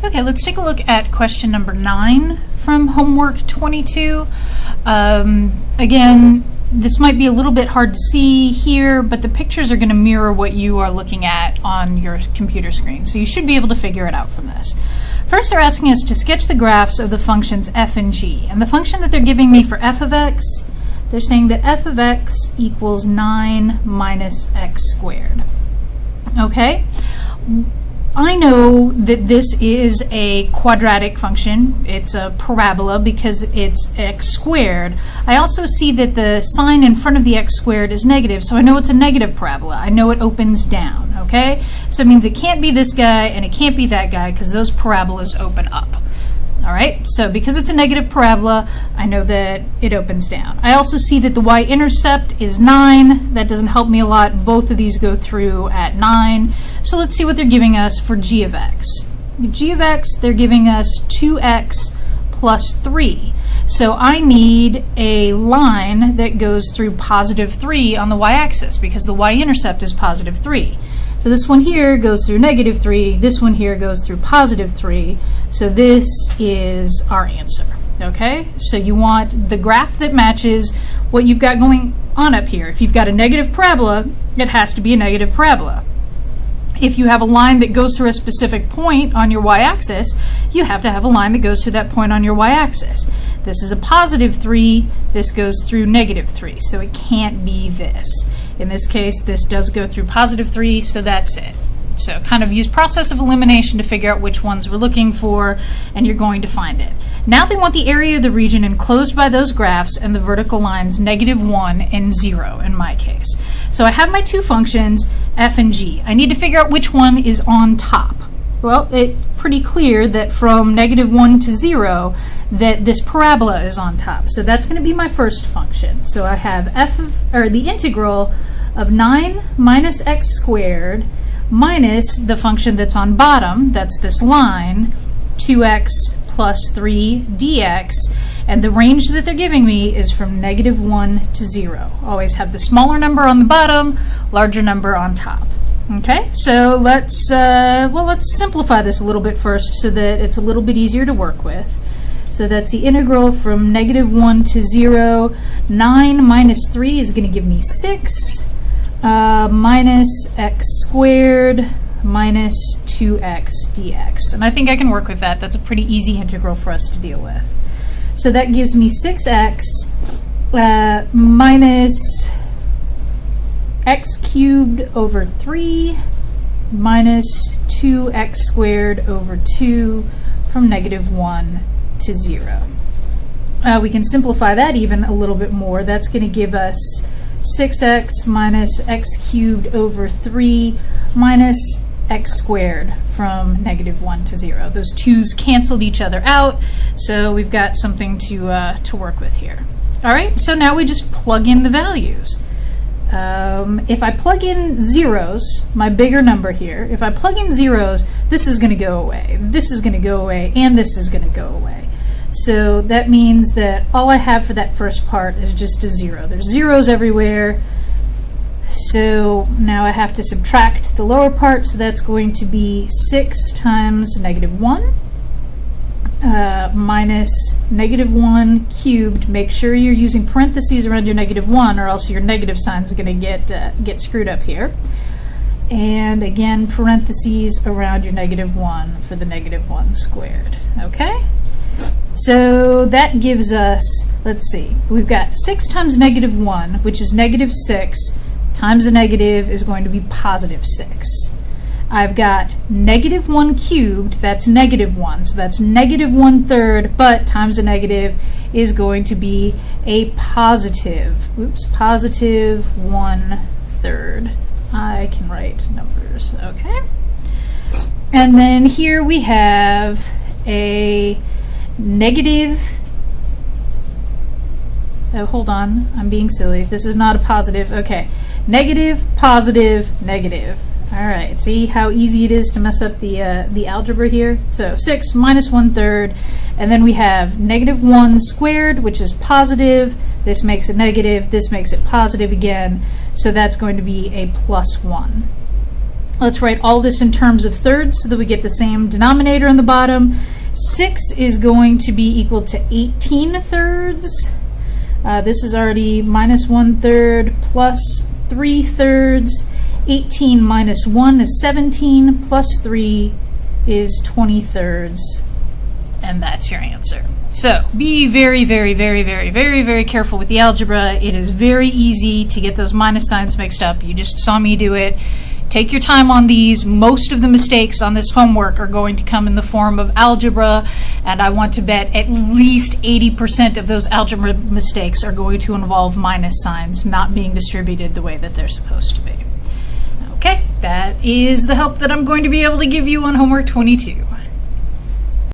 Okay, let's take a look at question number 9 from homework 22. Again, this might be a little bit hard to see here, but the pictures are going to mirror what you are looking at on your computer screen, so you should be able to figure it out from this. First, they're asking us to sketch the graphs of the functions f and g, and the function that they're giving me for f of x, they're saying that f of x equals 9 minus x squared. Okay? I know that this is a quadratic function. It's a parabola because it's x squared. I also see that the sign in front of the x squared is negative, so I know it's a negative parabola. I know it opens down, okay? So it means it can't be this guy and it can't be that guy because those parabolas open up. All right, so because it's a negative parabola, I know that it opens down. I also see that the y-intercept is 9. That doesn't help me a lot. Both of these go through at 9. So let's see what they're giving us for g of x. G of x, they're giving us 2x plus 3. So I need a line that goes through positive 3 on the y-axis because the y-intercept is positive 3. So this one here goes through negative 3, this one here goes through positive 3, so this is our answer, okay? So you want the graph that matches what you've got going on up here. If you've got a negative parabola, it has to be a negative parabola. If you have a line that goes through a specific point on your y-axis, you have to have a line that goes through that point on your y-axis. This is a positive 3, this goes through negative 3, so it can't be this. In this case, this does go through positive 3, so that's it. So kind of use process of elimination to figure out which ones we're looking for, and you're going to find it. Now they want the area of the region enclosed by those graphs and the vertical lines -1 and 0 in my case. So I have my two functions, f and g. I need to figure out which one is on top. Well, it's pretty clear that from -1 to 0 that this parabola is on top. So that's going to be my first function. So I have the integral of 9 minus x squared minus the function that's on bottom, that's this line, 2x plus 3 dx, and the range that they're giving me is from -1 to 0. Always have the smaller number on the bottom, larger number on top. Okay, so let's simplify this a little bit first so that it's a little bit easier to work with. So that's the integral from -1 to 0. 9 minus 3 is going to give me 6 minus x squared minus 2x dx. And I think I can work with that. That's a pretty easy integral for us to deal with. So that gives me 6x minus x cubed over 3 minus 2x squared over 2 from -1 to 0. We can simplify that even a little bit more. That's going to give us 6x minus x cubed over 3 minus x squared from -1 to 0. Those 2's canceled each other out, so we've got something to work with here. All right, so now we just plug in the values. If I plug in zeros, my bigger number here, if I plug in zeros, this is going to go away, this is going to go away, and this is going to go away. So that means that all I have for that first part is just a 0. There's zeros everywhere. So now I have to subtract the lower part, so that's going to be 6 times -1 minus -1 cubed. Make sure you're using parentheses around your -1 or else your negative sign is going to get screwed up here. And again, parentheses around your -1 for the -1 squared. Okay? So that gives us, let's see, we've got 6 times -1, which is -6, times the negative is going to be +6. I've got -1 cubed, that's -1, so that's -1/3, but times the negative is going to be a positive 1/3. I can write numbers, okay? And then here we have a negative, oh, hold on, I'm being silly. This is not a positive, okay. Negative, positive, negative. All right, see how easy it is to mess up the algebra here? So 6 minus 1/3, and then we have -1 squared, which is positive. This makes it negative, this makes it positive again, so that's going to be a +1. Let's write all this in terms of thirds so that we get the same denominator in the bottom. 6 is going to be equal to 18 thirds. This is already minus 1/3 plus 3/3. 18 minus 1 is 17, plus 3 is 20 thirds. And that's your answer. So be very, very, very, very, very, very careful with the algebra. It is very easy to get those minus signs mixed up. You just saw me do it. Take your time on these. Most of the mistakes on this homework are going to come in the form of algebra, and I want to bet at least 80% of those algebra mistakes are going to involve minus signs not being distributed the way that they're supposed to be. Okay, that is the help that I'm going to be able to give you on homework 22.